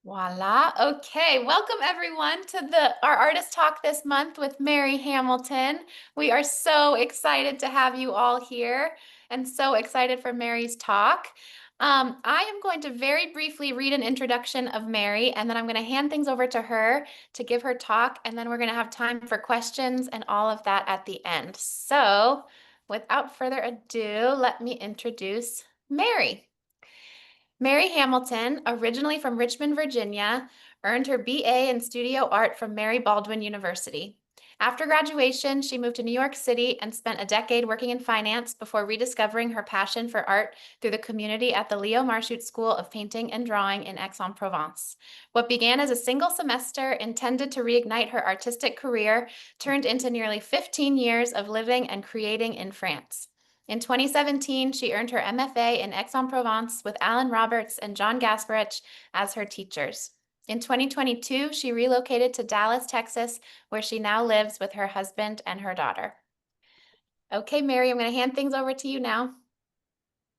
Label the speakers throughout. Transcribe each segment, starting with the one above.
Speaker 1: Voila. Okay. Welcome everyone to our artist talk this month with Mary Hamilton. We are so excited to have you all here and so excited for Mary's talk. I am going to very briefly read an introduction of Mary, and then I'm going to hand things over to her to give her talk, and then we're going to have time for questions and all of that at the end. So, without further ado, let me introduce Mary. Mary Hamilton, originally from Richmond, Virginia, earned her BA in studio art from Mary Baldwin University. After graduation, she moved to New York City and spent a decade working in finance before rediscovering her passion for art through the community at the Leo Marchutz School of Painting and Drawing in Aix-en-Provence. What began as a single semester intended to reignite her artistic career turned into nearly 15 years of living and creating in France. In 2017, she earned her MFA in Aix-en-Provence with Alan Roberts and John Gasparich as her teachers. In 2022, she relocated to Dallas, Texas, where she now lives with her husband and her daughter. Okay, Mary, I'm going to hand things over to you now.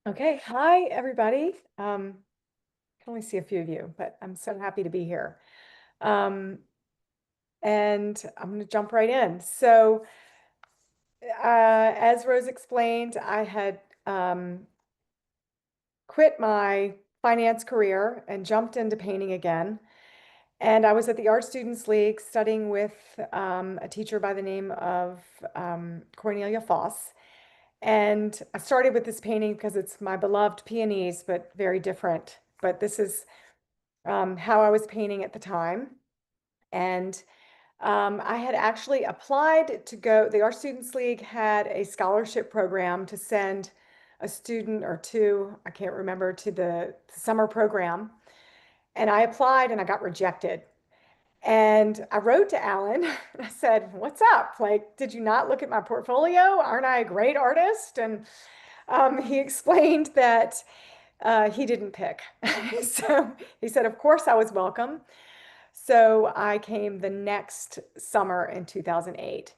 Speaker 2: Okay, hi everybody. I can only see a few of you, but I'm so happy to be here. And I'm going to jump right in. So, as Rose explained, I had quit my finance career and jumped into painting again. And I was at the Art Students League studying with a teacher by the name of Cornelia Foss. And I started with this painting because it's my beloved peonies, but very different. But this is how I was painting at the time. And I had actually applied to go, the Art Students League had a scholarship program to send a student or two, I can't remember, to the summer program. And I applied and I got rejected. And I wrote to Alan and I said, "What's up? Like, did you not look at my portfolio? Aren't I a great artist?" And he explained that he didn't pick. So he said, "Of course, I was welcome." So I came the next summer in 2008.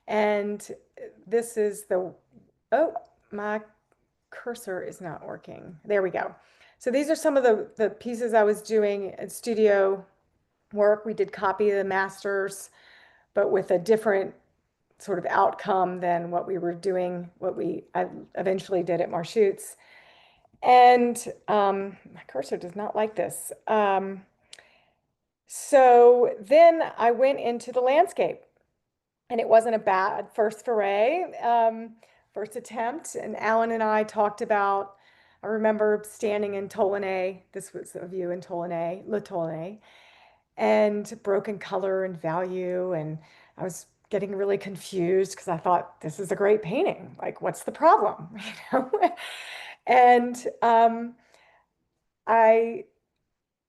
Speaker 2: And this is oh, my cursor is not working. There we go. So these are some of the pieces I was doing at studio work. We did copy the masters, but with a different sort of outcome than what we were doing, I eventually did at Marchutz. And my cursor does not like this. So then I went into the landscape, and it wasn't a bad first foray, first attempt. And Alan and I talked about, I remember standing in Tollenae, this was a view in Tollenae, Le Tollenae, and broken color and value. And I was getting really confused because I thought, this is a great painting. Like, what's the problem? You know? And I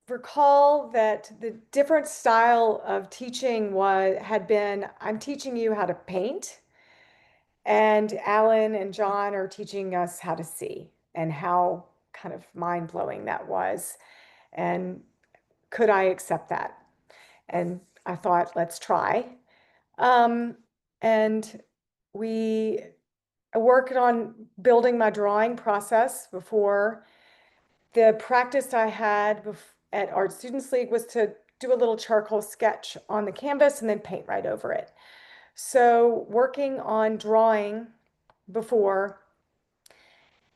Speaker 2: recall that the different style of teaching had been, I'm teaching you how to paint, and Alan and John are teaching us how to see, and how kind of mind-blowing that was. And could I accept that? And I thought, let's try. Um, and we worked on building my drawing process before. The practice I had at Art Students League was to do a little charcoal sketch on the canvas and then paint right over it. So working on drawing before,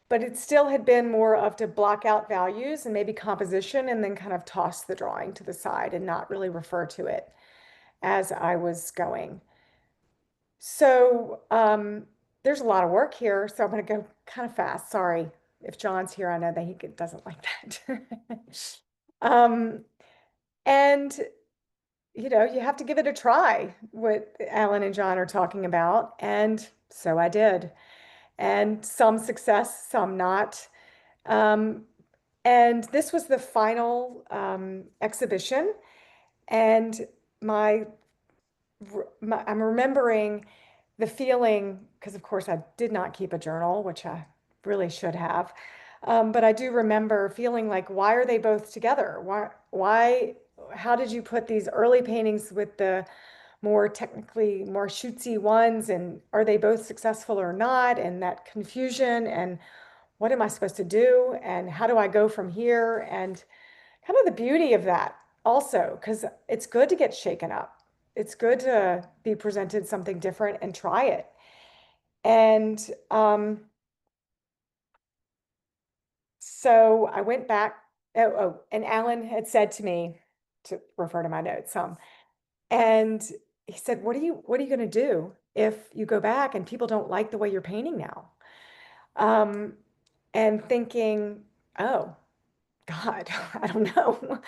Speaker 2: but it still had been more of to block out values and maybe composition and then kind of toss the drawing to the side and not really refer to it as I was going. So there's a lot of work here, so I'm going to go kind of fast. Sorry if John's here. I know that he doesn't like that. um, and you have to give it a try, what Alan and John are talking about. And so I did. And some success, some not. Um, and this was the final exhibition. And I'm remembering the feeling, because of course I did not keep a journal, which I really should have. But I do remember feeling like, why are they both together? How did you put these early paintings with the more technically more shootsy ones? And are they both successful or not? And that confusion, and what am I supposed to do? And how do I go from here? And kind of the beauty of that. also because it's good to get shaken up. It's good to be presented something different and try it. And so I went back. And Alan had said to me to refer to my notes, and he said, what are you going to do if you go back and people don't like the way you're painting now? Um, and thinking, oh God, I don't know.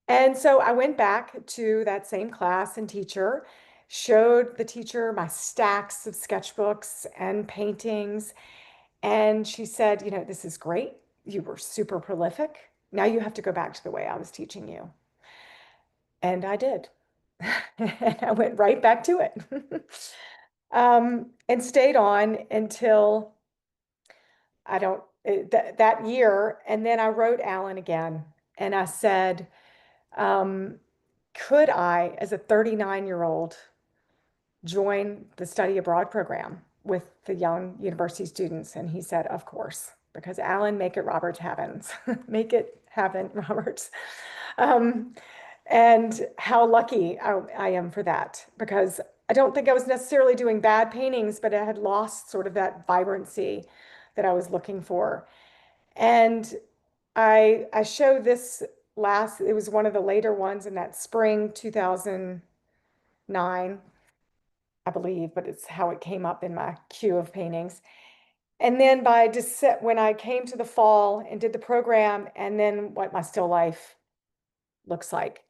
Speaker 2: And so I went back to that same class and teacher, showed the teacher my stacks of sketchbooks and paintings. And she said, this is great. You were super prolific. Now you have to go back to the way I was teaching you. And I did. And I went right back to it. And stayed on until that year. And then I wrote Alan again and I said, um, could I, as a 39-year-old, join the study abroad program with the young university students? And he said, of course, because Alan, make it Roberts happens. Make it happen, Roberts. Um, and how lucky I am for that, because I don't think I was necessarily doing bad paintings, but I had lost sort of that vibrancy that I was looking for. And I showed this it was one of the later ones in that spring 2009, I believe, but it's how it came up in my queue of paintings. And then when I came to the fall and did the program, and then what my still life looks like,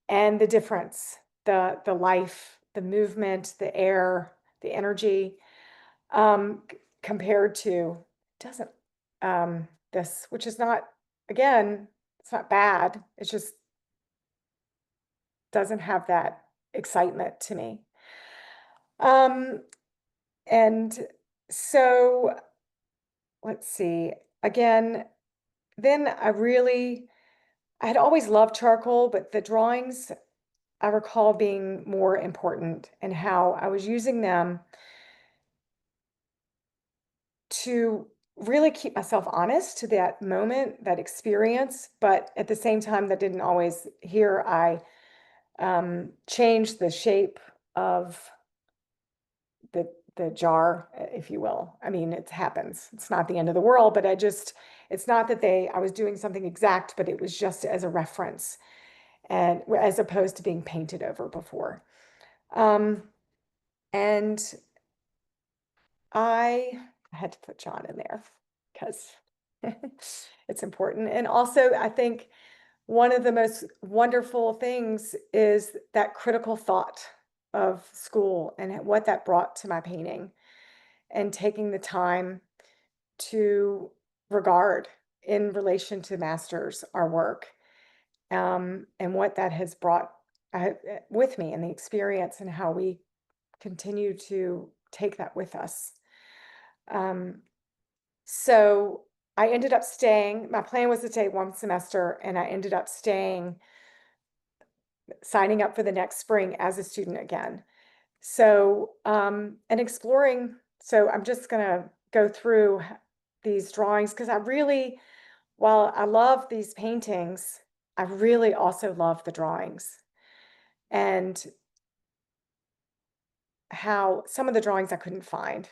Speaker 2: and the difference, the life, the movement, the air, the energy, compared to doesn't this, which is not, again, it's not bad. It just doesn't have that excitement to me. And so let's see. Again, then I had always loved charcoal, but the drawings I recall being more important, and how I was using them to really keep myself honest to that moment, that experience. But at the same time, that didn't always, here I changed the shape of the jar, if you will. I mean, it happens. It's not the end of the world, but it's not that I was doing something exact, but it was just as a reference, and as opposed to being painted over before. And I had to put John in there because it's important. And also, I think one of the most wonderful things is that critical thought of school and what that brought to my painting, and taking the time to regard in relation to masters our work, and what that has brought uh, with me, and the experience, and how we continue to take that with us. Um, so I ended up staying. My plan was to stay one semester, and I ended up signing up for the next spring as a student again. So, and exploring. So I'm just going to go through these drawings, because while I love these paintings, I really also love the drawings, and how some of the drawings I couldn't find.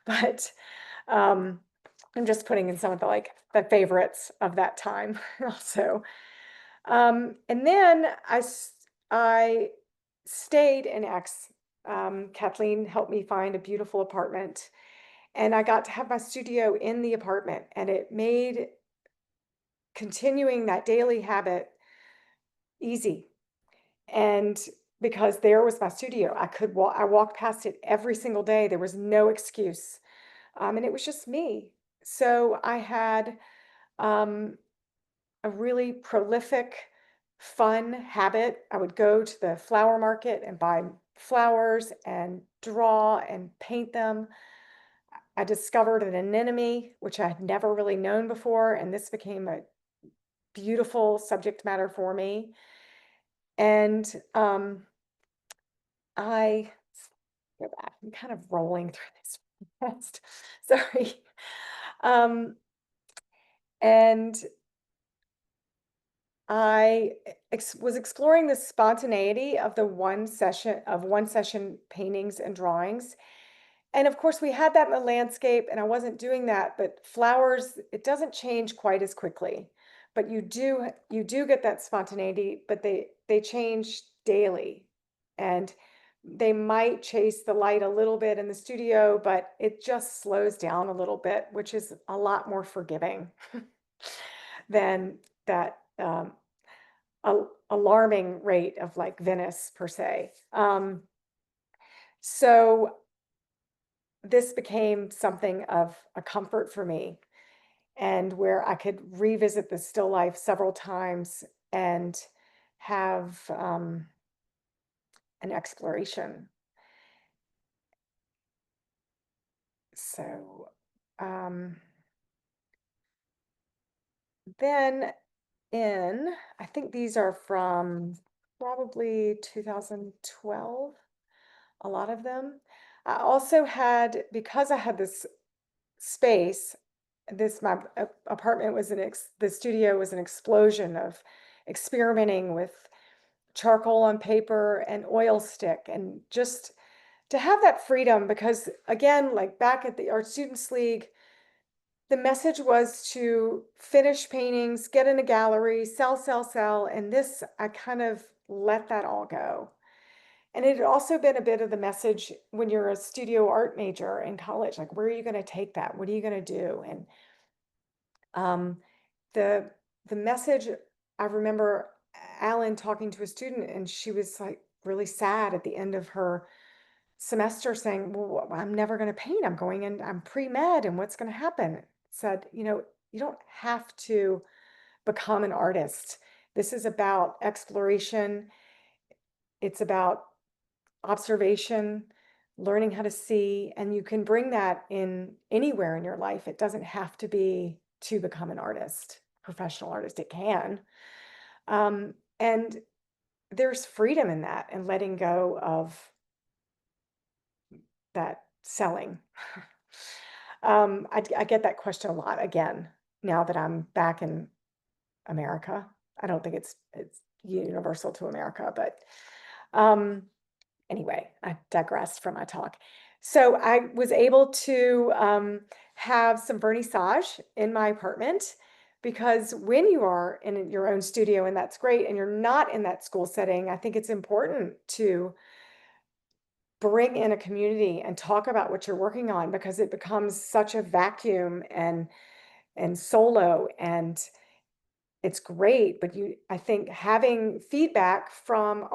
Speaker 2: But I'm just putting in some of the favorites of that time also. And then I stayed in X. Kathleen helped me find a beautiful apartment, and I got to have my studio in the apartment, and it made continuing that daily habit easy. And because there was my studio, I walked past it every single day. There was no excuse. And it was just me. So I had um, a really prolific, fun habit. I would go to the flower market and buy flowers and draw and paint them. I discovered an anemone, which I had never really known before, and this became a beautiful subject matter for me. And I go back. I'm kind of rolling through this fast. Sorry. Um, and I was exploring the spontaneity of the one session paintings and drawings. And of course, we had that in the landscape, and I wasn't doing that, but flowers, it doesn't change quite as quickly. But you do get that spontaneity, but they change daily. And they might chase the light a little bit in the studio, but it just slows down a little bit, which is a lot more forgiving than that alarming rate of like Venice per se. So this became something of a comfort for me, and where I could revisit the still life several times and have an exploration. So um, then I think these are from probably 2012, a lot of them. I also had, because I had this space, my apartment was the studio was an explosion of experimenting with charcoal on paper and oil stick, and just to have that freedom, because again, like back at the Art Students League, the message was to finish paintings, get in a gallery, sell, sell, sell. And this, I kind of let that all go. And it had also been a bit of the message when you're a studio art major in college, like, where are you going to take that? What are you going to do? And um, the the message, I remember Alan talking to a student, and she was like really sad at the end of her semester, saying, well, I'm never going to paint. I'm going in, I'm pre-med, and what's going to happen? Said, you don't have to become an artist. This is about exploration. It's about observation, learning how to see, and you can bring that in anywhere in your life. It doesn't have to be to become an artist, professional artist. It can. And there's freedom in that, and letting go of that selling. I get that question a lot again now that I'm back in America. I don't think it's universal to America, but um, anyway, I digressed from my talk. So I was able to have some vernissage in my apartment, because when you are in your own studio, and that's great, and you're not in that school setting, I think it's important to bring in a community and talk about what you're working on, because it becomes such a vacuum and solo, and it's great. But I think having feedback from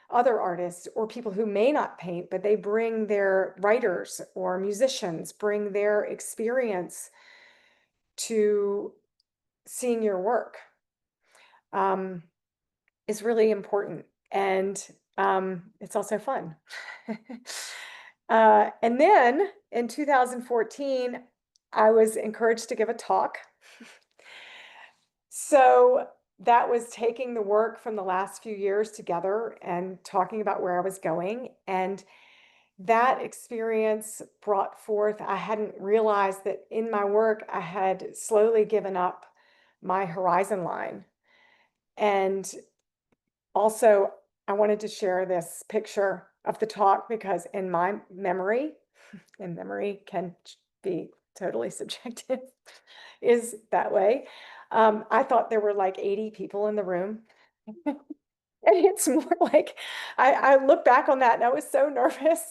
Speaker 2: other artists, or people who may not paint, but they bring their writers or musicians, bring their experience to seeing your work, um, is really important. And it's also fun. And then in 2014, I was encouraged to give a talk. So that was taking the work from the last few years together and talking about where I was going. And that experience brought forth, I hadn't realized that in my work, I had slowly given up my horizon line. And also, I wanted to share this picture of the talk, because in my memory, and memory can be totally subjective, is that way. I thought there were like 80 people in the room. And it's more like, I look back on that and I was so nervous.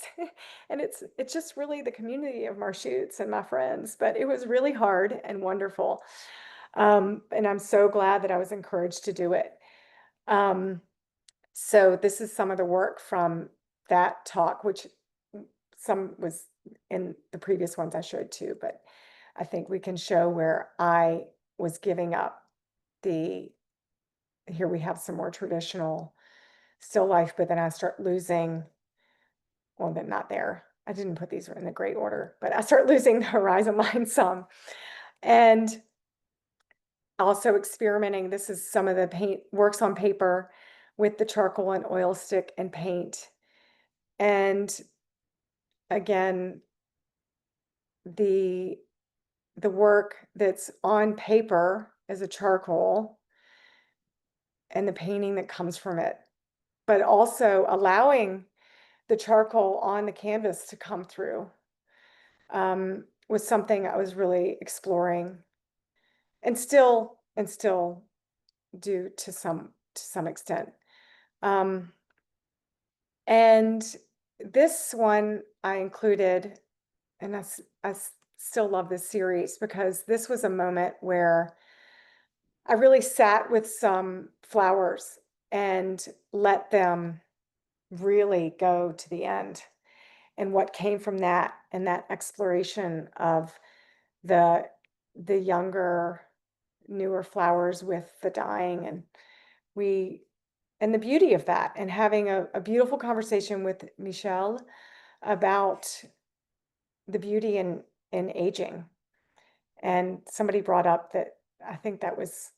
Speaker 2: And it's just really the community of Marchutz and my friends, but it was really hard and wonderful. And I'm so glad that I was encouraged to do it. So this is some of the work from that talk, which some was in the previous ones I showed too, but I think we can show where I was giving up here we have some more traditional still life, but then I start losing, well, then not there. I didn't put these in the great order, but I start losing the horizon line some. And also experimenting. This is some of the paint works on paper with the charcoal and oil stick and paint. And again, the work that's on paper as a charcoal and the painting that comes from it, but also allowing the charcoal on the canvas to come through was something I was really exploring and still do to some extent. Um, and this one I included, and still love this series because this was a moment where I really sat with some flowers and let them really go to the end. And what came from that and that exploration of the the younger, newer flowers with the dying we and the beauty of that and having a beautiful conversation with Michelle about the beauty in aging. And somebody brought up that I think that was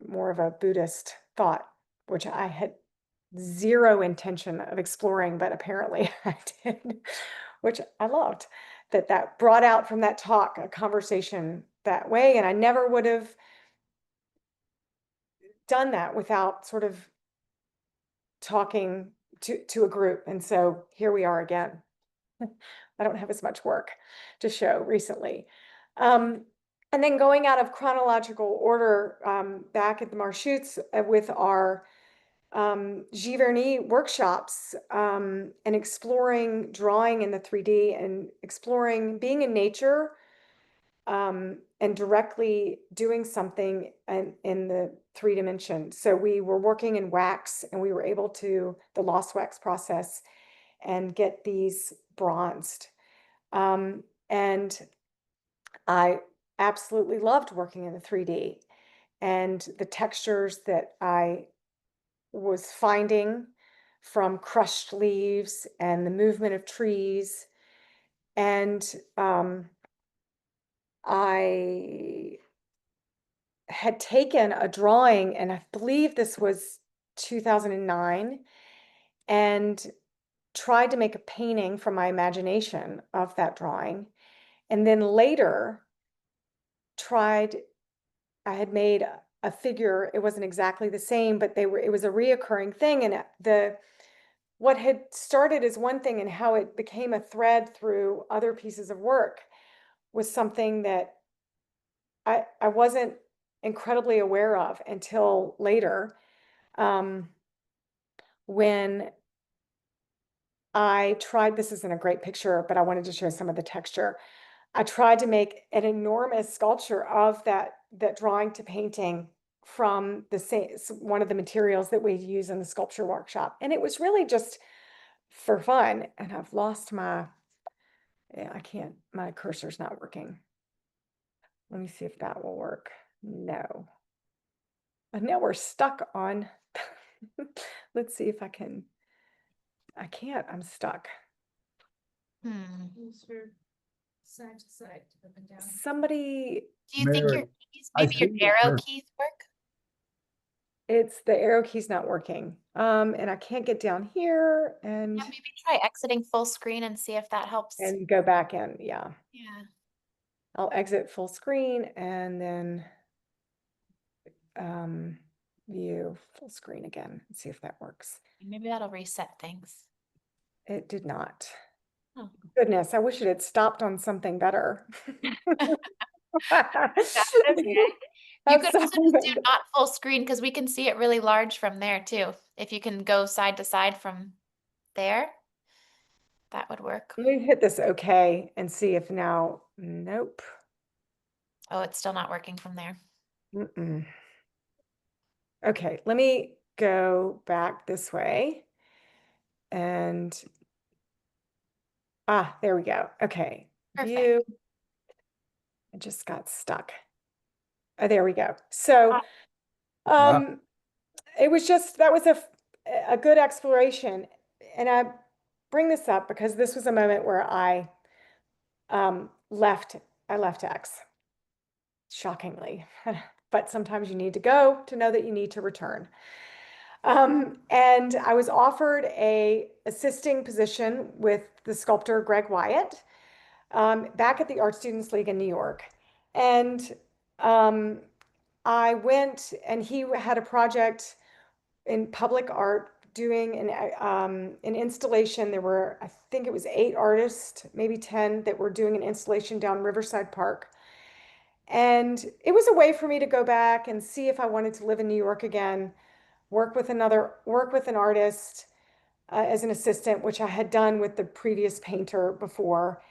Speaker 2: more of a Buddhist thought, which I had zero intention of exploring, but apparently I did, which I loved. That brought out from that talk a conversation that way, and I never would have done that without sort of talking to a group. And so here we are again. I don't have as much work to show recently. Um, and then going out of chronological order, back at the Marchutz with our Giverny workshops and exploring drawing in the 3D and exploring being in nature and directly doing something in the 3 dimension. So we were working in wax and we were able to, the lost wax process, and get these bronzed. And I absolutely loved working in the 3D and the textures that I was finding from crushed leaves and the movement of trees. And I had taken a drawing, and I believe this was 2009, and tried to make a painting from my imagination of that drawing. And then later tried, I had made a figure. It wasn't exactly the same, but it was a reoccurring thing. And what had started as one thing and how it became a thread through other pieces of work was something that I wasn't incredibly aware of until later, um, when I tried, this isn't a great picture, but I wanted to show some of the texture. I tried to make an enormous sculpture of that drawing to painting from the same one of the materials that we use in the sculpture workshop. And it was really just for fun. And I've lost my, yeah, I can't, my cursor's not working. Let me see if that will work. No. And now we're stuck on, let's see if I can, I can't, I'm stuck.
Speaker 1: Hmm.
Speaker 3: Side to side, up and down.
Speaker 2: Somebody,
Speaker 1: Do you think your
Speaker 4: Mary,
Speaker 1: keys,
Speaker 4: I
Speaker 1: maybe your
Speaker 4: see
Speaker 1: arrow
Speaker 4: her.
Speaker 1: keys work?
Speaker 2: it's the arrow key's not working. And I can't get down here and
Speaker 1: Yeah, maybe try exiting full screen and see if that helps.
Speaker 2: go back in. Yeah.
Speaker 1: Yeah.
Speaker 2: I'll exit full screen and then um, view full screen again and see if that works.
Speaker 1: Maybe that'll reset things.
Speaker 2: It did not.
Speaker 1: Oh.
Speaker 2: Goodness, I wish it had stopped on something better.
Speaker 1: That's okay. You
Speaker 2: That's
Speaker 1: could also just do
Speaker 2: something.
Speaker 1: not full screen because we can see it really large from there too. If you can go side to side from there, that would work.
Speaker 2: Let me hit this okay and see if now, nope.
Speaker 1: Oh, it's still not working from there.
Speaker 2: Mm-mm. Okay, let me go back this way and there we go. Okay,
Speaker 1: Perfect.
Speaker 2: view. I just got stuck. Oh, there we go. So,
Speaker 4: Wow.
Speaker 2: it was just, that was a good exploration. And I bring this up because this was a moment where I left X, shockingly. But sometimes you need to go to know that you need to return. And I was offered a assisting position with the sculptor Greg Wyatt back at the Art Students League in New York. And I went, and he had a project in public art doing an installation. There were, I think it was 8 artists, maybe 10, that were doing an installation down Riverside Park. And it was a way for me to go back and see if I wanted to live in New York again, work with an artist as an assistant, which I had done with the previous painter before,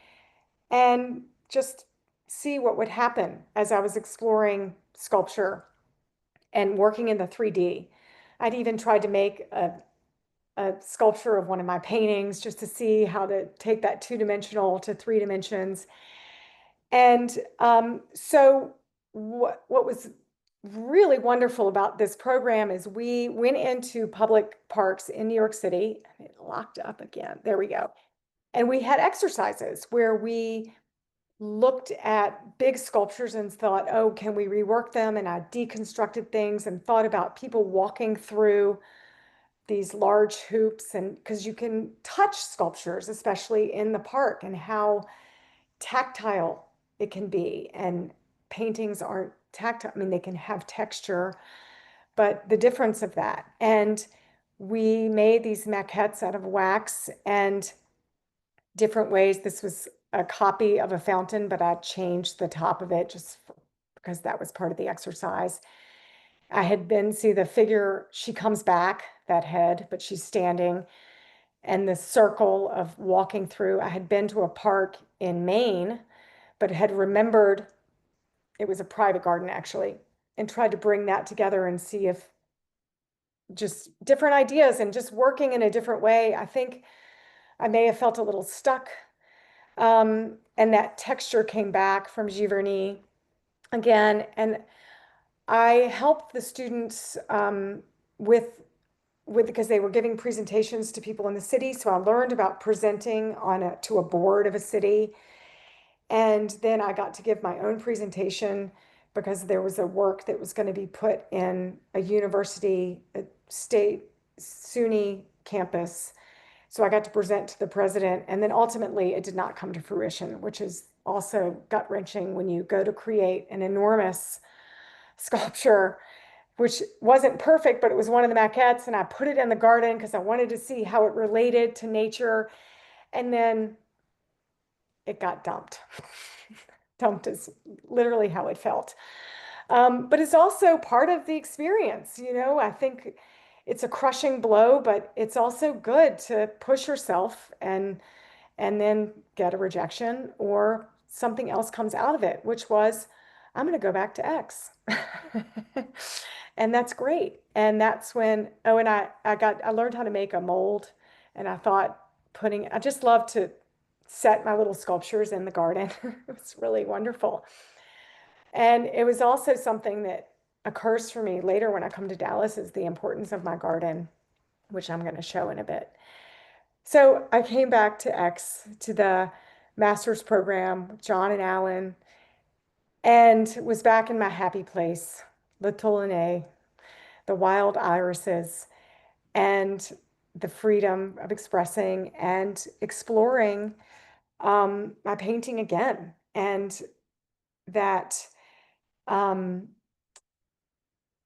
Speaker 2: and just see what would happen as I was exploring sculpture and working in the 3D. I'd even tried to make a sculpture of one of my paintings just to see how to take that 2-dimensional to 3 dimensions. And so what was really wonderful about this program is we went into public parks in New York City. It locked up again. There we go. And we had exercises where we looked at big sculptures and thought, oh, can we rework them? And I deconstructed things and thought about people walking through these large hoops, and because you can touch sculptures, especially in the park, and how tactile it can be. And paintings aren't tactile. I mean, they can have texture, but the difference of that. And we made these maquettes out of wax and different ways. This was a copy of a fountain, but I changed the top of it just because that was part of the exercise. I had been, see the figure, she comes back, that head, but she's standing, and the circle of walking through. I had been to a park in Maine, but had remembered it was a private garden actually, and tried to bring that together and see if just different ideas and just working in a different way. I think I may have felt a little stuck. And that texture came back from Giverny again. And I helped the students with because they were giving presentations to people in the city. So I learned about presenting to a board of a city. And then I got to give my own presentation because there was a work that was going to be put in a university, a state SUNY campus. So I got to present to the president, and then ultimately it did not come to fruition, which is also gut-wrenching when you go to create an enormous sculpture, which wasn't perfect, but it was one of the maquettes, and I put it in the garden because I wanted to see how it related to nature, and then it got dumped. Dumped is literally how it felt. But it's also part of the experience, you know. I think it's a crushing blow, but it's also good to push yourself and then get a rejection or something else comes out of it, which was, I'm going to go back to X. And that's great. And that's when, oh, and I learned how to make a mold, and I thought I just love to set my little sculptures in the garden. It's really wonderful. And it was also something that occurs for me later when I come to Dallas, is the importance of my garden, which I'm going to show in a bit. So I came back to X, to the master's program, John and Alan, and was back in my happy place, Le Toulonnais, the wild irises, and the freedom of expressing and exploring my painting again. And that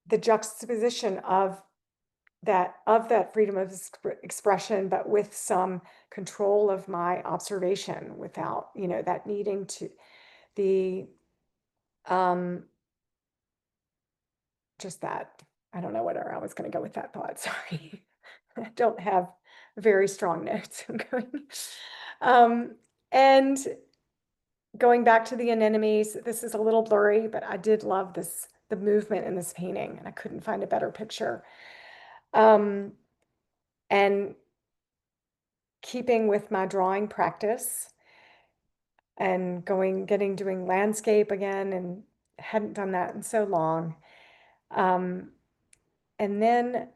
Speaker 2: the juxtaposition of that freedom of expression, but with some control of my observation, without, you know, that needing to the just that, I don't know where I was going to go with that thought. Sorry. I don't have very strong notes. I'm going. And going back to the anemones, this is a little blurry, but I did love the movement in this painting, and I couldn't find a better picture. And keeping with my drawing practice and doing landscape again, and hadn't done that in so long. And then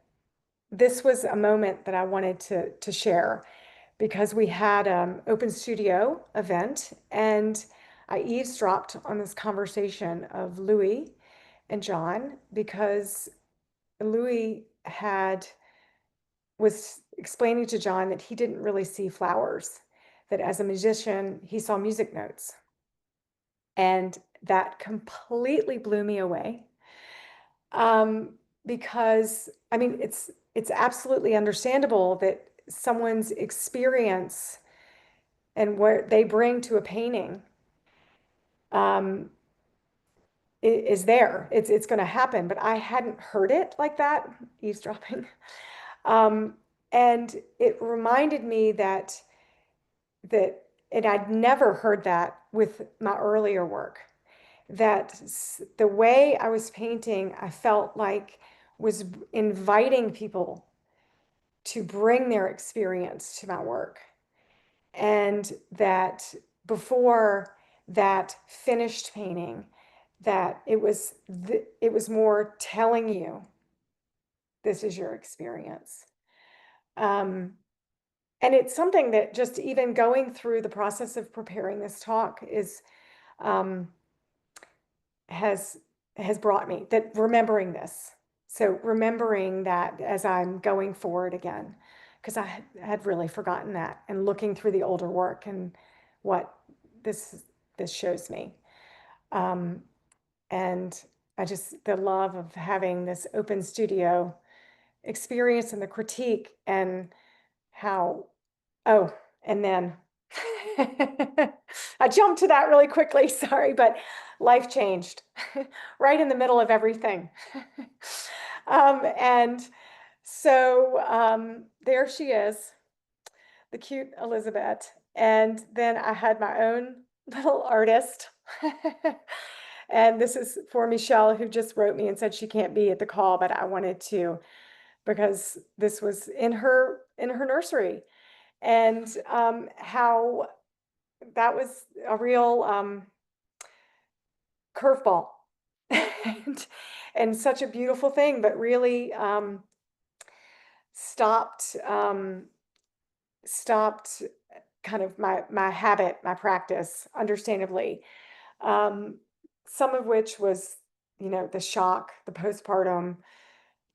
Speaker 2: this was a moment that I wanted to share, because we had an open studio event, and I eavesdropped on this conversation of Louis and John, because Louis was explaining to John that he didn't really see flowers, that as a musician, he saw music notes. And that completely blew me away. because I mean, it's absolutely understandable that someone's experience and what they bring to a painting um, is there. It's going to happen. But I hadn't heard it like that, eavesdropping. Um, and it reminded me that and I'd never heard that with my earlier work, that the way I was painting, I felt like was inviting people to bring their experience to my work. And that before that finished painting, that it was more telling you this is your experience. Um, and it's something that just even going through the process of preparing this talk is um, has has brought me that remembering this. So remembering that as I'm going forward again, because I had really forgotten that, and looking through the older work and what this this shows me. Um, and I just the love of having this open studio experience and the critique and how oh, and then I jumped to that really quickly, sorry, but life changed right in the middle of everything. And so there she is, the cute Elizabeth. And then I had my own little artist. And this is for Michelle, who just wrote me and said she can't be at the call, but I wanted to because this was in her nursery. And how that was a real curveball and such a beautiful thing, but really stopped stopped kind of my habit, my practice, understandably. Um, some of which was, you know, the shock, the postpartum,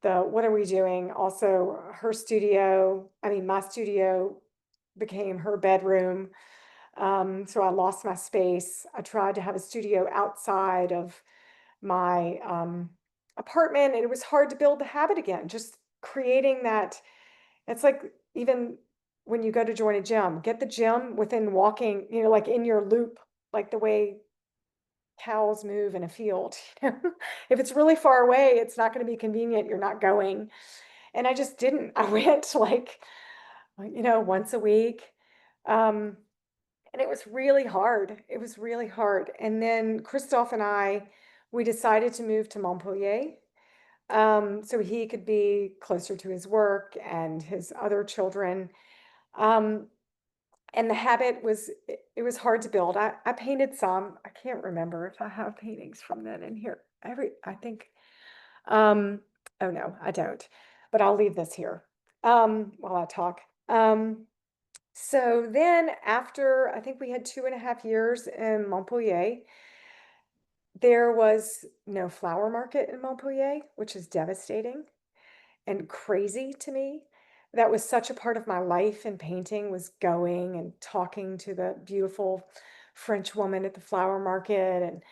Speaker 2: the what are we doing? Also, her studio, I mean, my studio became her bedroom. So I lost my space. I tried to have a studio outside of my apartment, and it was hard to build the habit again. Just creating that. It's like even when you go to join a gym, get the gym within walking, you know, like in your loop, like the way cows move in a field. You know? If it's really far away, it's not going to be convenient. You're not going. And I just didn't. I went like, you know, once a week. Um, and it was really hard. It was really hard. And then Christophe and I, we decided to move to Montpellier, so he could be closer to his work and his other children. Um, and the habit was, it was hard to build. I painted some. I can't remember if I have paintings from then in here. I think, oh no, I don't. But I'll leave this here while I talk. So then after, I think we had 2.5 years in Montpellier, there was no flower market in Montpellier, which is devastating and crazy to me. That was such a part of my life in painting, was going and talking to the beautiful French woman at the flower market and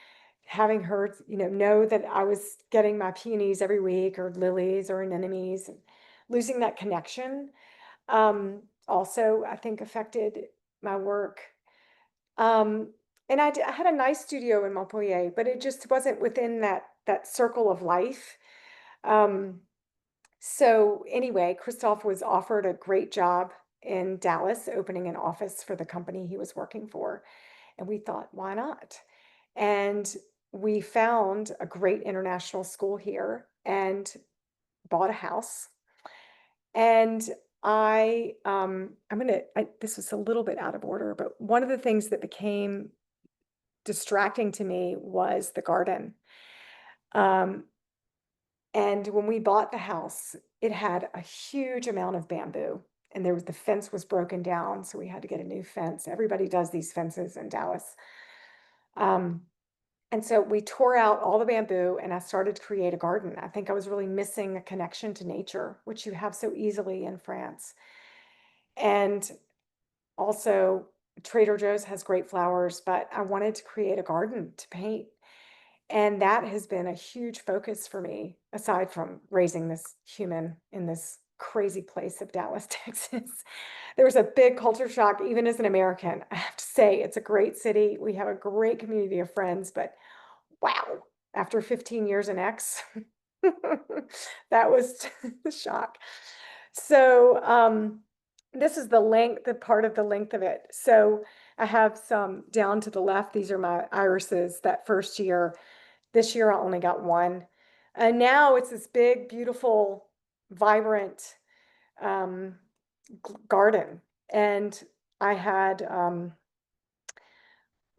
Speaker 2: having her, you know that I was getting my peonies every week or lilies or anemones, and losing that connection also, I think, affected my work. And I had a nice studio in Montpellier, but it just wasn't within that circle of life. Um, so anyway, Christophe was offered a great job in Dallas, opening an office for the company he was working for. And we thought, why not? And we found a great international school here and bought a house. And this was a little bit out of order, but one of the things that became distracting to me was the garden. Um, and when we bought the house, it had a huge amount of bamboo, and the fence was broken down, so we had to get a new fence. Everybody does these fences in Dallas. And so we tore out all the bamboo, and I started to create a garden. I think I was really missing a connection to nature, which you have so easily in France. And also, Trader Joe's has great flowers, but I wanted to create a garden to paint. And that has been a huge focus for me, aside from raising this human in this crazy place of Dallas, Texas. There was a big culture shock, even as an American. I have to say, it's a great city. We have a great community of friends, but wow, after 15 years in X, that was the shock. So this is the part of the length of it. So I have some down to the left. These are my irises that first year. This year I only got one. And now it's this big, beautiful, vibrant um, garden. And I had,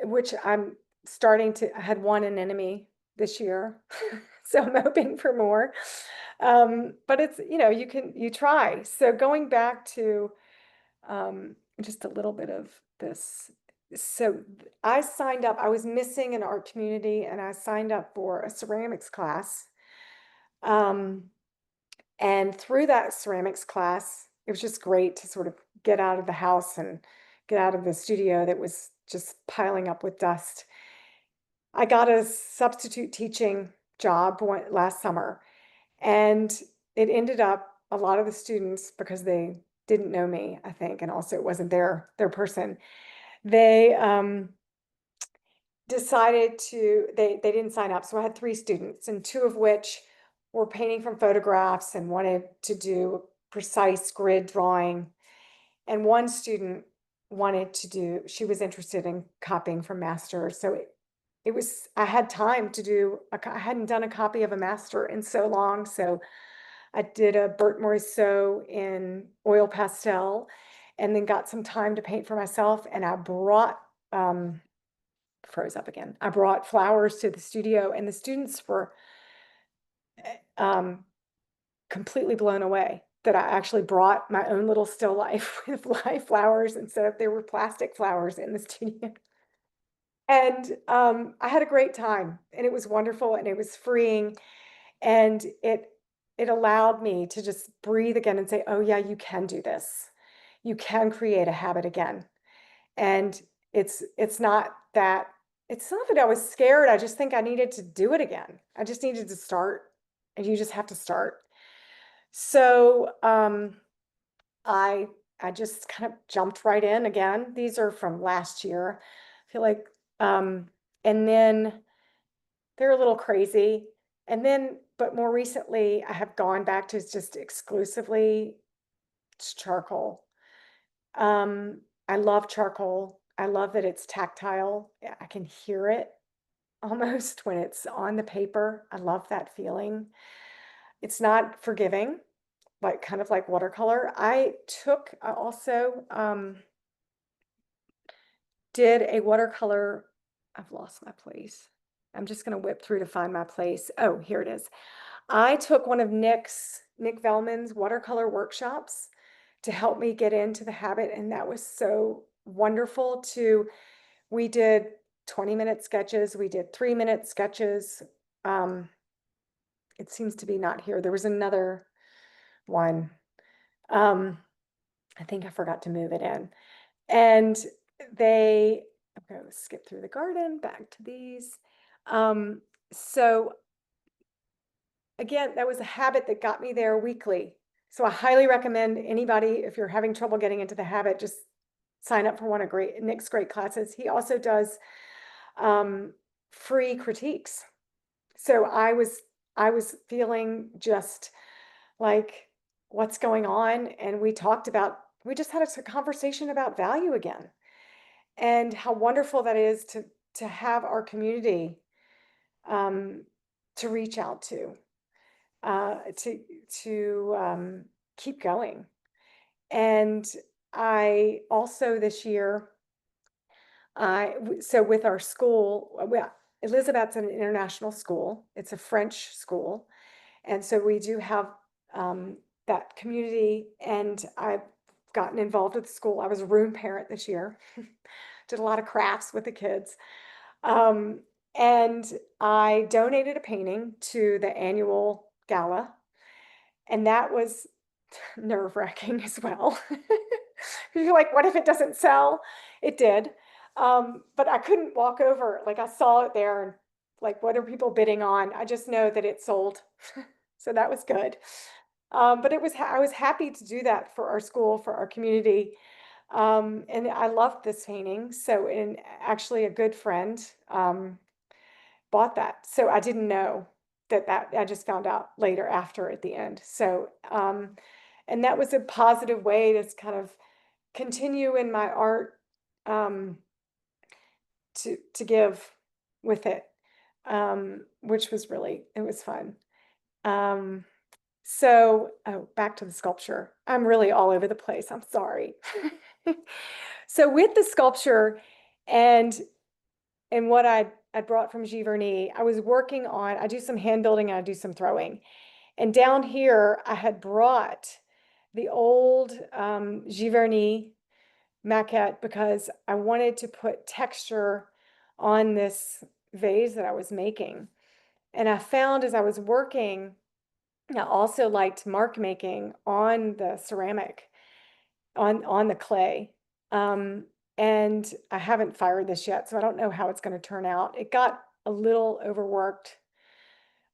Speaker 2: which I'm I had one anemone this year. So I'm hoping for more. But it's, you try. So going back to just a little bit of this. So I signed up, I was missing an art community and I signed up for a ceramics class. And through that ceramics class, it was just great to sort of get out of the house and get out of the studio that was just piling up with dust. I got a substitute teaching job last summer, and it ended up a lot of the students, because they didn't know me, I think, and also it wasn't their person, they decided they didn't sign up. So I had 3 students, and 2 of which were painting from photographs and wanted to do precise grid drawing. And one student she was interested in copying from master. So I had time to I hadn't done a copy of a master in so long. So I did a Bert Morisot in oil pastel, and then got some time to paint for myself. And I brought, froze up again. I brought flowers to the studio, and the students were completely blown away that I actually brought my own little still life with live flowers instead of there were plastic flowers in the studio. And I had a great time, and it was wonderful, and it was freeing, and it allowed me to just breathe again and say, oh yeah, you can do this. You can create a habit again. And it's not that I was scared. I just think I needed to do it again. I just needed to start, and you just have to start. So I just kind of jumped right in again. These are from last year. I feel like and then they're a little crazy. And then, but more recently, I have gone back to just exclusively charcoal. I love charcoal. I love that it's tactile. I can hear it almost when it's on the paper. I love that feeling. It's not forgiving, like kind of like watercolor. I also did a watercolor. I've lost my place. I'm just going to whip through to find my place. Oh, here it is. I took one of Nick Velman's watercolor workshops to help me get into the habit. And that was so wonderful we did 20-minute sketches. We did 3-minute sketches. It seems to be not here. There was another one. I think I forgot to move it in. And okay, let's skip through the garden, back to these. So again, that was a habit that got me there weekly. So I highly recommend anybody, if you're having trouble getting into the habit, just sign up for one of Nick's great classes. He also does free critiques. So I was feeling just like, what's going on? And we just had a conversation about value again, and how wonderful that is to have our community to reach out to keep going. And I also this year, so with our school, Elizabeth's an international school. It's a French school. And so we do have that community, and I've gotten involved with the school. I was a room parent this year, did a lot of crafts with the kids. And I donated a painting to the annual gala, and that was nerve-wracking as well. You're like, what if it doesn't sell? It did. But I couldn't walk over. Like, I saw it there and like, what are people bidding on? I just know that it sold. So that was good. But I was happy to do that for our school, for our community. And I loved this painting. So, and actually a good friend, bought that. So I didn't know that I just found out later after at the end. So, and that was a positive way to kind of continue in my art, um, to give with it, which was really, it was fun. So, oh, back to the sculpture. I'm really all over the place. I'm sorry. So with the sculpture and what I brought from Giverny, I was working on, I do some hand building and I do some throwing. And down here, I had brought the old Giverny maquette because I wanted to put texture on this vase that I was making. And I found as I was working, I also liked mark making on the ceramic, on the clay. And I haven't fired this yet, so I don't know how it's going to turn out. It got a little overworked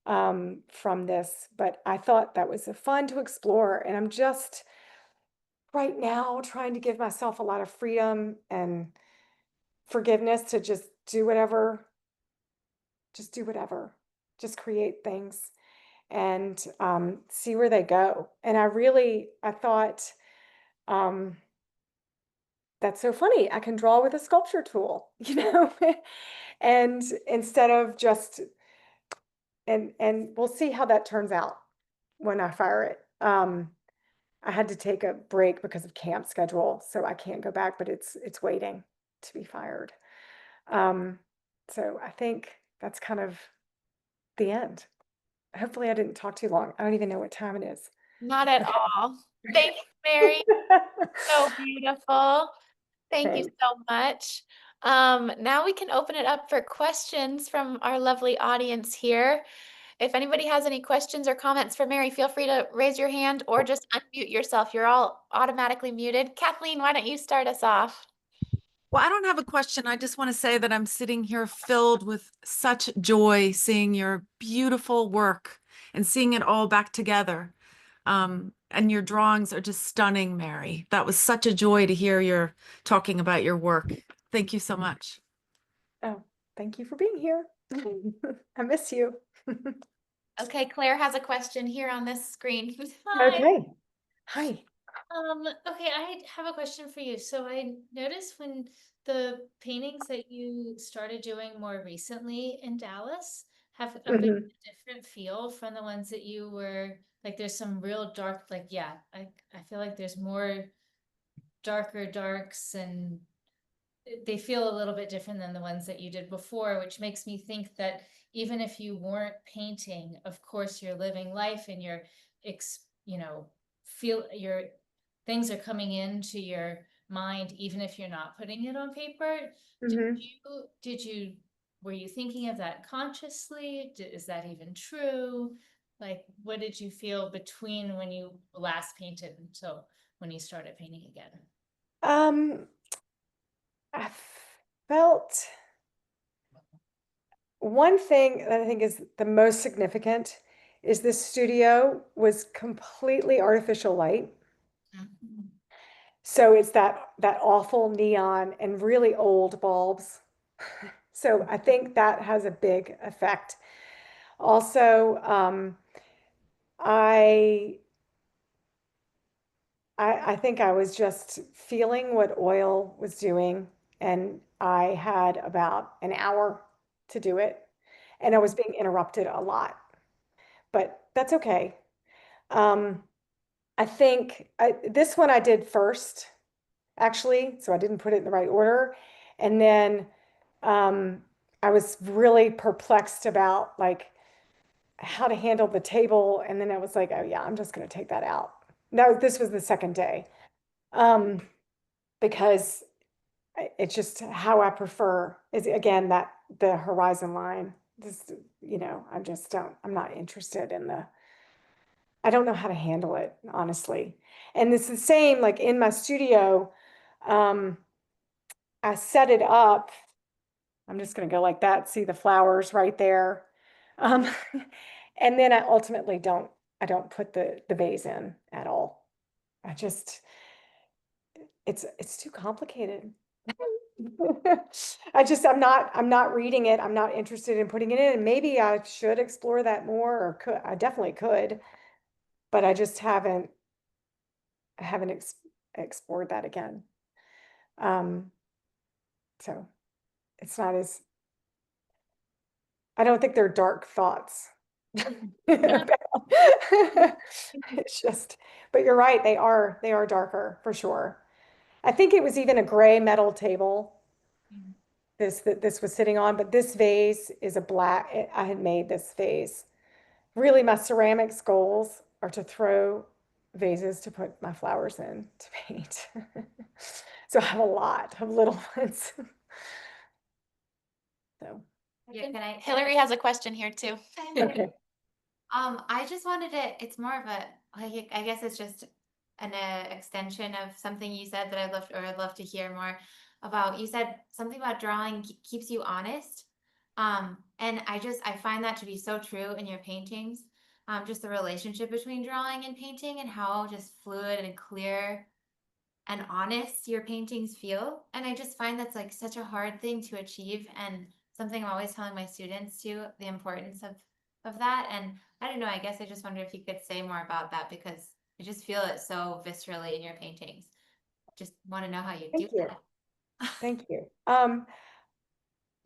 Speaker 2: from this, but I thought that was fun to explore. And I'm just right now trying to give myself a lot of freedom and forgiveness to just do whatever, just do whatever, just create things and see where they go. And I thought, that's so funny. I can draw with a sculpture tool, you know, and instead of just, and we'll see how that turns out when I fire it. I had to take a break because of camp schedule, so I can't go back, but it's waiting to be fired. So I think that's kind of the end. Hopefully I didn't talk too long. I don't even know what time it is.
Speaker 1: Not at
Speaker 2: Okay.
Speaker 1: all. Thank you, Mary. So beautiful. Thank you
Speaker 2: Thanks.
Speaker 1: so much. Now we can open it up for questions from our lovely audience here. If anybody has any questions or comments for Mary, feel free to raise your hand or just unmute yourself. You're all automatically muted. Kathleen, why don't you start us off?
Speaker 4: Well, I don't have a question. I just want to say that I'm sitting here filled with such joy seeing your beautiful work and seeing it all back together. And your drawings are just stunning, Mary. That was such a joy to hear your talking about your work. Thank you so much.
Speaker 2: Oh, thank you for being here. I miss you.
Speaker 1: Okay, Claire has a question here on this screen. Hi.
Speaker 2: Okay. Hi.
Speaker 3: Okay, I have a question for you. So I noticed when the paintings that you started doing more recently in Dallas have a bit of
Speaker 2: Mhm.
Speaker 3: a different feel from the ones that you were like there's some real dark, like yeah, I feel like there's more darker darks and they feel a little bit different than the ones that you did before, which makes me think that even if you weren't painting, of course you're living life and you're you know, feel your things are coming into your mind even if you're not putting it on paper.
Speaker 2: Mhm.
Speaker 3: Did you were you thinking of that consciously? Is that even true? Like, what did you feel between when you last painted until when you started painting again?
Speaker 2: Um, I felt one thing that I think is the most significant is this studio was completely artificial light. So it's that awful neon and really old bulbs. So I think that has a big effect. Also, I I think I was just feeling what oil was doing, and I had about an hour to do it, and I was being interrupted a lot, but that's okay. Um, I think this one I did first, actually, so I didn't put it in the right order, and then um, I was really perplexed about like how to handle the table, and then I was like, oh yeah, I'm just going to take that out. No, this was the second day. Um, because it's just how I prefer is again that the horizon line. Just, I just don't, I'm not interested in I don't know how to handle it, honestly. And it's the same like in my studio. I set it up I'm just going to go like that, see the flowers right there. Um, and then I ultimately I don't put the vase in at all. I just, it's too complicated. I'm not reading it. I'm not interested in putting it in. And maybe I should explore that more, or I definitely could, but I haven't explored that again. So it's not as, I don't think they're dark thoughts. It's just, but you're right, they are darker for sure. I think it was even a gray metal table that this was sitting on, but this vase is a black. I had made this vase. Really, my ceramics goals are to throw vases to put my flowers in to paint. So I have a lot of little ones. So,
Speaker 5: Yeah, can I?
Speaker 1: Hillary has a question here too.
Speaker 2: okay.
Speaker 5: I just wanted to, it's more of a, like, I guess it's just an extension of something you said that I'd love to hear more about. You said something about drawing keeps you honest. And I find that to be so true in your paintings. Just the relationship between drawing and painting and how just fluid and clear and honest your paintings feel. And I just find that's like such a hard thing to achieve, and something I'm always telling my students too, the importance of that. And I don't know, I guess I just wonder if you could say more about that, because I just feel it so viscerally in your paintings. Just want to know how you do
Speaker 2: Thank you.
Speaker 5: that.
Speaker 2: Thank you.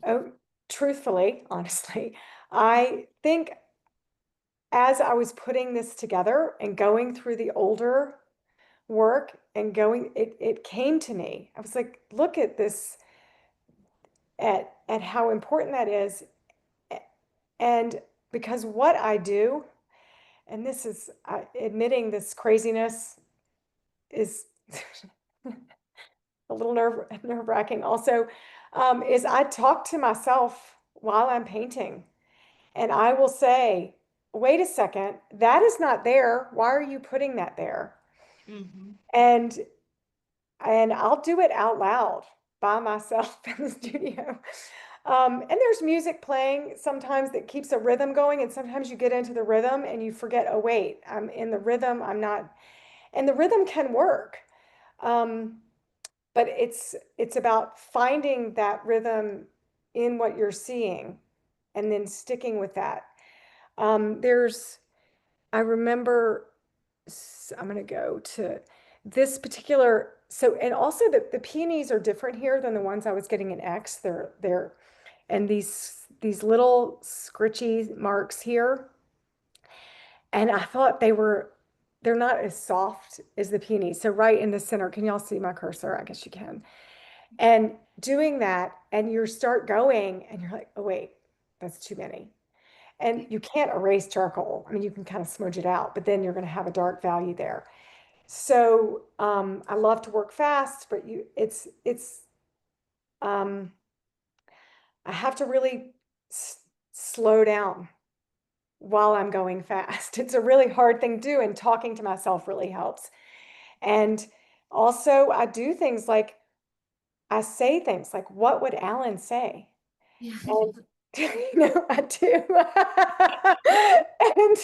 Speaker 2: Oh, truthfully, honestly, I think as I was putting this together and going through the older work and it came to me. I was like, look at this, at how important that is. And because what I do, and this is admitting this craziness is a little nerve-wracking also, is I talk to myself while I'm painting, and I will say, wait a second, that is not there. Why are you putting that there? And I'll do it out loud by myself in the studio. And there's music playing sometimes that keeps a rhythm going, and sometimes you get into the rhythm and you forget, oh wait, I'm in the rhythm, I'm not, and the rhythm can work. But it's about finding that rhythm in what you're seeing and then sticking with that. I remember, I'm going to go to this particular, so, and also the peonies are different here than the ones I was getting in X. And these little scritchy marks here. And I thought they're not as soft as the peonies. So right in the center, can y'all see my cursor? I guess you can. And doing that, and you start going, and you're like, oh wait, that's too many. And you can't erase charcoal. I mean, you can kind of smudge it out, but then you're going to have a dark value there. So I love to work fast, but I have to really slow down while I'm going fast. It's a really hard thing to do, and talking to myself really helps. And also, I do things like I say things like, "What would Alan say?"
Speaker 5: Yeah.
Speaker 2: And I do. And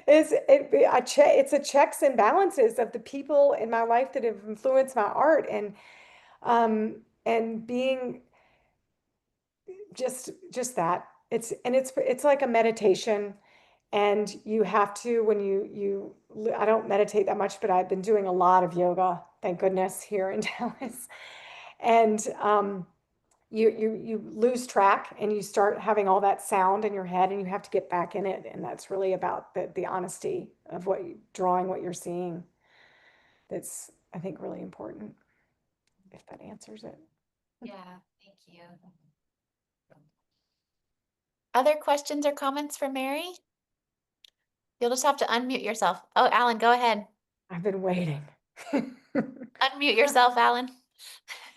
Speaker 2: it's a checks and balances of the people in my life that have influenced my art, and being just that. It's like a meditation, and you have to, when I don't meditate that much, but I've been doing a lot of yoga, thank goodness, here in Dallas. And you lose track, and you start having all that sound in your head, and you have to get back in it. And that's really about the honesty of drawing what you're seeing. That's, I think, really important, if that answers it.
Speaker 5: Yeah, thank you.
Speaker 1: Other questions or comments for Mary? You'll just have to unmute yourself. Oh, Alan, go ahead.
Speaker 2: I've been waiting.
Speaker 1: Unmute yourself, Alan.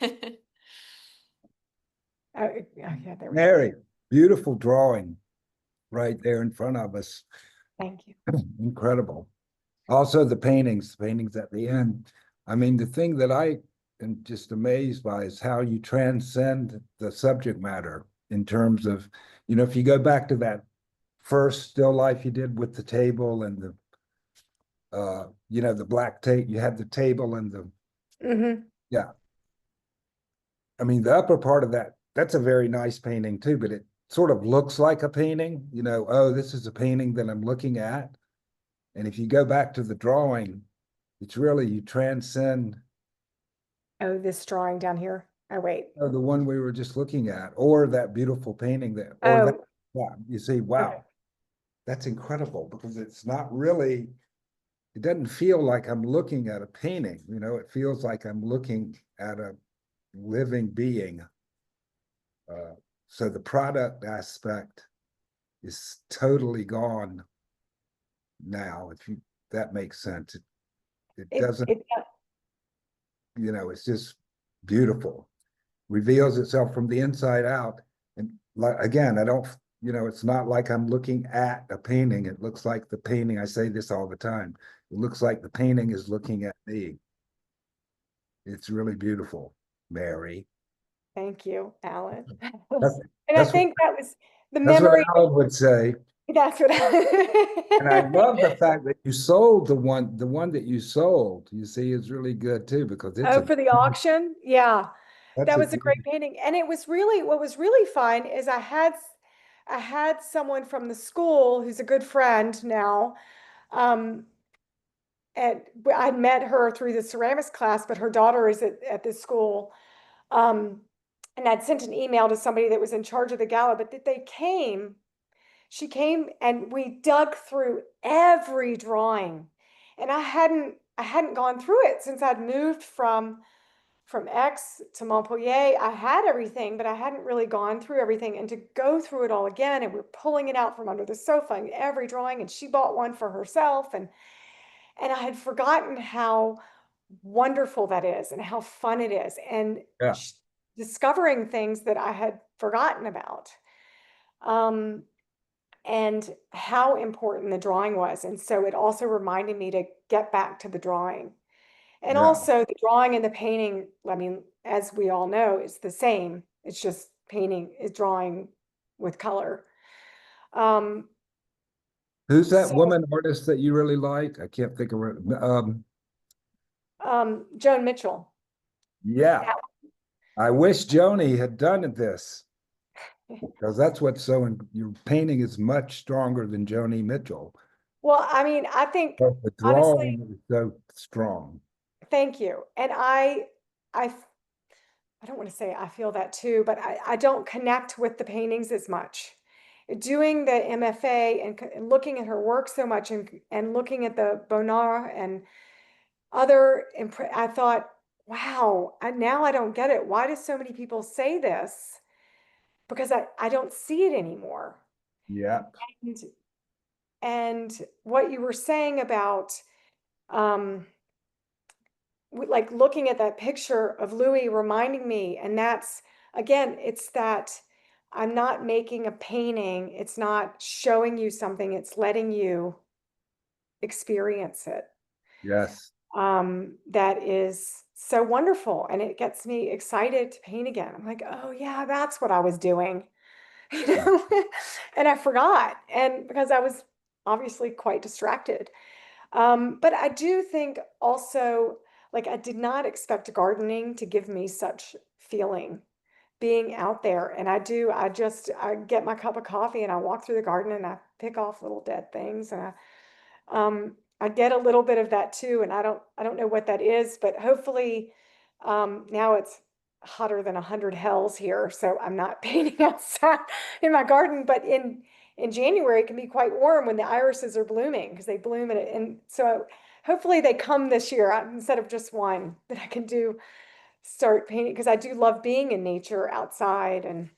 Speaker 2: Yeah, there we go.
Speaker 6: Mary, beautiful drawing right there in front of us.
Speaker 2: Thank you.
Speaker 6: Incredible. Also the paintings at the end. I mean, the thing that I am just amazed by is how you transcend the subject matter in terms of, if you go back to that first still life you did with the table and the the black tape, you had the table and the,
Speaker 2: Mm-hmm.
Speaker 6: yeah. I mean, the upper part of that, that's a very nice painting too, but it sort of looks like a painting, oh, this is a painting that I'm looking at. And if you go back to the drawing, it's really, you transcend
Speaker 2: Oh, this drawing down here. Oh, wait.
Speaker 6: the one we were just looking at, or that beautiful painting that, or that,
Speaker 2: Oh,
Speaker 6: yeah, you see,
Speaker 2: okay.
Speaker 6: wow, that's incredible because it's not really, it doesn't feel like I'm looking at a painting, it feels like I'm looking at a living being. So the product aspect is totally gone now, if that makes sense. It doesn't,
Speaker 2: It,
Speaker 6: it's just beautiful. Reveals itself from the inside out. And like, again, I don't, it's not like I'm looking at a painting. It looks like the painting, I say this all the time. It looks like the painting is looking at me. It's really beautiful, Mary.
Speaker 2: thank you, Alan.
Speaker 6: That's,
Speaker 2: And I
Speaker 6: that's what,
Speaker 2: think that was the
Speaker 6: that's what
Speaker 2: memory.
Speaker 6: Alan would say.
Speaker 2: That's what
Speaker 6: And I
Speaker 2: I.
Speaker 6: love the fact that you sold the one that you sold, you see, is really good too, because it's
Speaker 2: Oh, for the auction? Yeah.
Speaker 6: that's
Speaker 2: That
Speaker 6: a
Speaker 2: was a great painting. And it was really, what was really fun is I had someone from the school who's a good friend now. Um, and I'd met her through the ceramics class, but her daughter is at this school. Um, and I'd sent an email to somebody that was in charge of the gala, but that she came and we dug through every drawing. And I hadn't gone through it since I'd moved from Aix to Montpellier. I had everything, but I hadn't really gone through everything. And to go through it all again, and we're pulling it out from under the sofa and every drawing, and she bought one for herself. And I had forgotten how wonderful that is and how fun it is. And
Speaker 6: yeah,
Speaker 2: discovering things that I had forgotten about. And how important the drawing was. And so it also reminded me to get back to the drawing. And
Speaker 6: yeah.
Speaker 2: also the drawing and the painting, I mean, as we all know, is the same. It's just painting is drawing with color. Um,
Speaker 6: Who's that
Speaker 2: so
Speaker 6: woman artist that you really like? I can't think of her.
Speaker 2: Joan Mitchell.
Speaker 6: Yeah, I wish Joni had done this because that's what's your painting is much stronger than Joni Mitchell.
Speaker 2: Well, I mean, I think
Speaker 6: But the
Speaker 2: honestly,
Speaker 6: drawing is so strong.
Speaker 2: thank you. And I don't want to say I feel that too, but I don't connect with the paintings as much. Doing the MFA and looking at her work so much and looking at the Bonnard and other, I thought, wow, now I don't get it. Why do so many people say this? Because I don't see it anymore.
Speaker 6: Yeah,
Speaker 2: And, and what you were saying about, like looking at that picture of Louis reminding me, and that's again, it's that I'm not making a painting, it's not showing you something, it's letting you experience it.
Speaker 6: yes.
Speaker 2: That is so wonderful, and it gets me excited to paint again. I'm like, oh yeah, that's what I was doing, you know, and I forgot, and because I was obviously quite distracted. But I do think also, like, I did not expect gardening to give me such feeling being out there. And I get my cup of coffee and I walk through the garden and I pick off little dead things. And I get a little bit of that too. And I don't know what that is, but hopefully, now it's hotter than 100 hells here. So I'm not painting outside in my garden, but in January, it can be quite warm when the irises are blooming because they bloom and so hopefully they come this year instead of just one that I can start painting because I do love being in nature outside and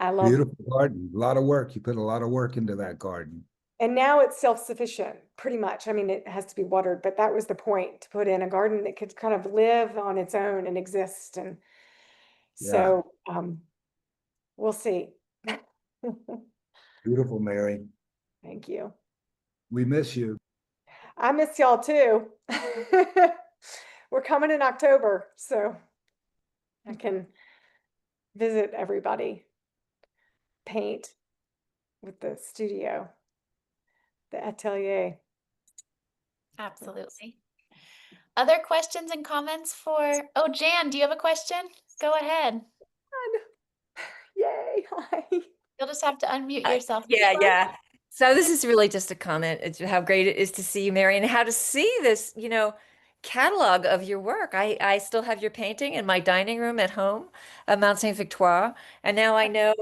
Speaker 2: I love,
Speaker 6: Beautiful garden. A lot of work. You put a lot of work into that garden.
Speaker 2: and now it's self-sufficient pretty much. I mean, it has to be watered, but that was the point, to put in a garden that could kind of live on its own and exist. And
Speaker 6: Yeah,
Speaker 2: so, we'll see.
Speaker 6: beautiful, Mary.
Speaker 2: Thank you.
Speaker 6: We miss you.
Speaker 2: I miss y'all too. we're coming in October, so I can visit everybody, paint with the studio, the atelier.
Speaker 1: Absolutely. Other questions and comments for, oh, Jan, do you have a question? Go ahead.
Speaker 2: Yay, hi.
Speaker 1: You'll just have to unmute yourself.
Speaker 7: Yeah, yeah. So this is really just a comment. It's how great it is to see you, Mary, and how to see this, catalog of your work. I still have your painting in my dining room at home of Mount Saint Victoire, and now I know,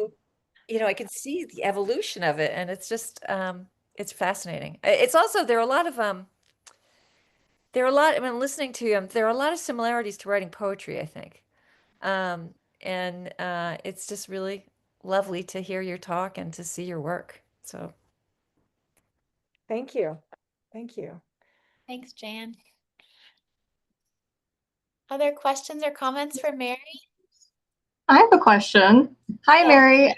Speaker 7: I can see the evolution of it, and it's just, it's fascinating. It's also I mean, listening to you, there are a lot of similarities to writing poetry, I think. And it's just really lovely to hear your talk and to see your work. So
Speaker 2: Thank you. Thank you.
Speaker 1: Thanks, Jan. Other questions or comments for Mary?
Speaker 8: I have a question. Hi,
Speaker 1: Yeah.
Speaker 8: Mary.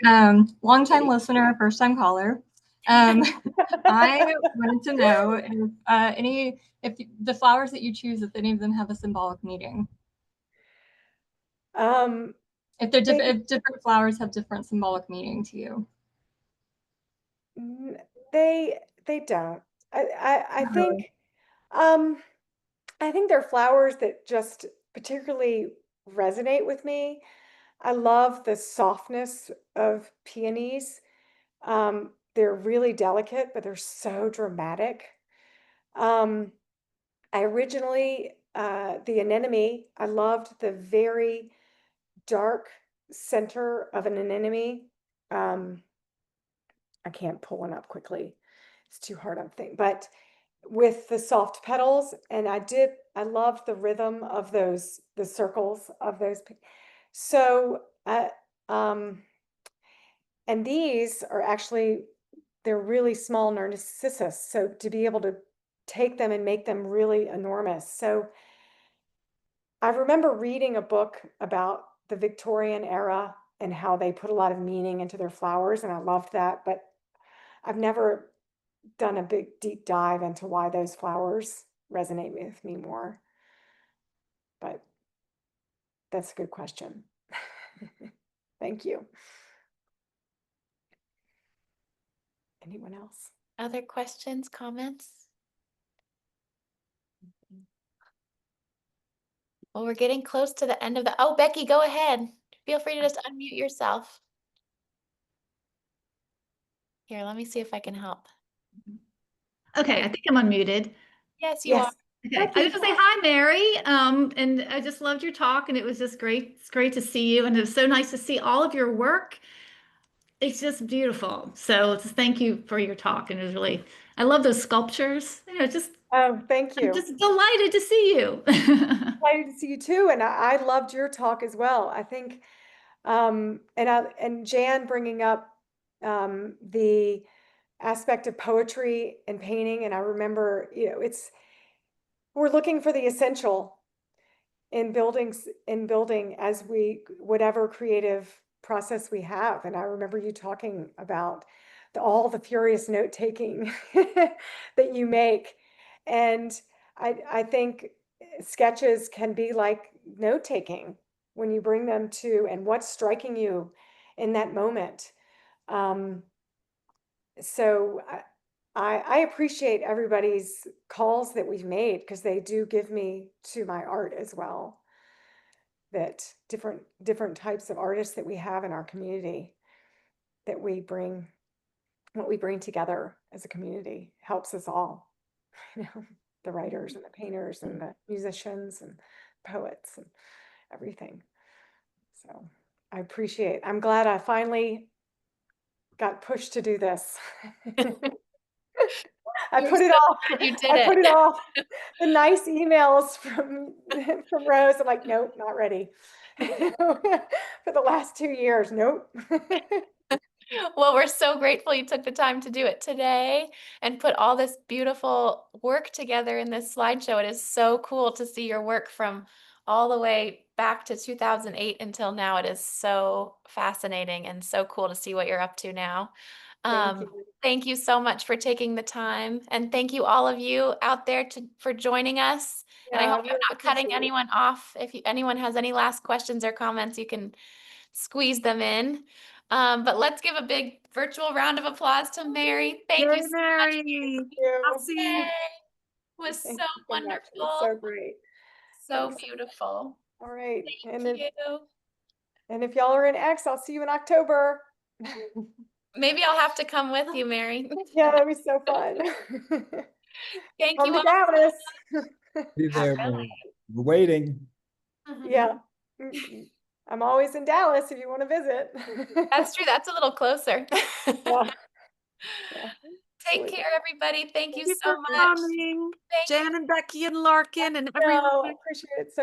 Speaker 8: Longtime listener, first time caller. I wanted to know if the flowers that you choose, if any of them have a symbolic meaning. If they're if different flowers have different symbolic meaning to you.
Speaker 2: They don't. I think I think they're flowers that just particularly resonate with me. I love the softness of peonies. They're really delicate, but they're so dramatic. I originally, the anemone, I loved the very dark center of an anemone. I can't pull one up quickly. It's too hard on thing, but with the soft petals, and I loved the rhythm of the circles of those. So, and these are actually, they're really small narcissus. So to be able to take them and make them really enormous. So I remember reading a book about the Victorian era and how they put a lot of meaning into their flowers, and I loved that, but I've never done a big deep dive into why those flowers resonate with me more. But that's a good question. Thank you. Anyone else?
Speaker 1: Other questions, comments? Well, we're getting close to the end of the, oh, Becky, go ahead. Feel free to just unmute yourself. Here, let me see if I can help.
Speaker 9: Okay, I think I'm unmuted.
Speaker 1: Yes, you are.
Speaker 2: Yes.
Speaker 9: Okay, I just want to say hi, Mary. And I just loved your talk, and it was just great. It's great to see you, and it was so nice to see all of your work. It's just beautiful. So just thank you for your talk, and it was really, I love those sculptures. Just
Speaker 2: Oh, thank
Speaker 9: I'm
Speaker 2: you.
Speaker 9: just delighted to see you.
Speaker 2: Excited to see you too, and I loved your talk as well. I think, and Jan bringing up the aspect of poetry and painting, and I remember, we're looking for the essential in building as whatever creative process we have. And I remember you talking about all the furious note taking that you make. And I think sketches can be like note taking when you bring them to, and what's striking you in that moment. So I appreciate everybody's calls that we've made, because they do give me to my art as well. That different types of artists that we have in our community, that we bring, what we bring together as a community helps us all. The writers and the painters and the musicians and poets and everything. So I'm glad I finally got pushed to do this. I
Speaker 1: We're
Speaker 2: put it
Speaker 1: so
Speaker 2: off.
Speaker 1: glad you did
Speaker 2: I put it
Speaker 1: it.
Speaker 2: off. The nice emails from Rose. I'm like, nope, not ready. For the last 2 years, nope.
Speaker 1: Well, we're so grateful you took the time to do it today and put all this beautiful work together in this slideshow. It is so cool to see your work from all the way back to 2008 until now. It is so fascinating and so cool to see what you're up to now.
Speaker 2: Thank you.
Speaker 1: Thank you so much for taking the time. And thank you all of you out there for joining us. And I
Speaker 2: Yeah,
Speaker 1: hope I'm
Speaker 2: really
Speaker 1: not cutting
Speaker 2: appreciate it.
Speaker 1: anyone off. If anyone has any last questions or comments, you can squeeze them in. But let's give a big virtual round of applause to Mary. Thank you
Speaker 4: Yay,
Speaker 1: so much.
Speaker 4: Mary.
Speaker 2: Thank
Speaker 4: I'll
Speaker 2: you.
Speaker 4: see
Speaker 1: Yay.
Speaker 4: you.
Speaker 1: It was
Speaker 2: Thank
Speaker 1: so
Speaker 2: you so much. It was
Speaker 1: wonderful.
Speaker 2: so great.
Speaker 1: So
Speaker 2: Thanks.
Speaker 1: beautiful.
Speaker 2: All right.
Speaker 1: Thank you.
Speaker 2: And if y'all are in X, I'll see you in October.
Speaker 1: Maybe I'll have to come with you, Mary.
Speaker 2: Yeah, that'd be so fun.
Speaker 1: Thank
Speaker 2: Come
Speaker 1: you
Speaker 2: to
Speaker 1: all.
Speaker 2: Dallas.
Speaker 6: Be there, Mary. We're waiting.
Speaker 2: Yeah. I'm always in Dallas if you want to visit.
Speaker 1: That's true. That's a little closer.
Speaker 2: Yeah. Yeah.
Speaker 1: Take
Speaker 2: Absolutely.
Speaker 1: care, everybody. Thank you
Speaker 4: Thank you
Speaker 1: so
Speaker 4: for
Speaker 1: much.
Speaker 4: coming.
Speaker 1: Thank you.
Speaker 4: Jan and Becky and Larkin and everyone.
Speaker 2: No, I appreciate it so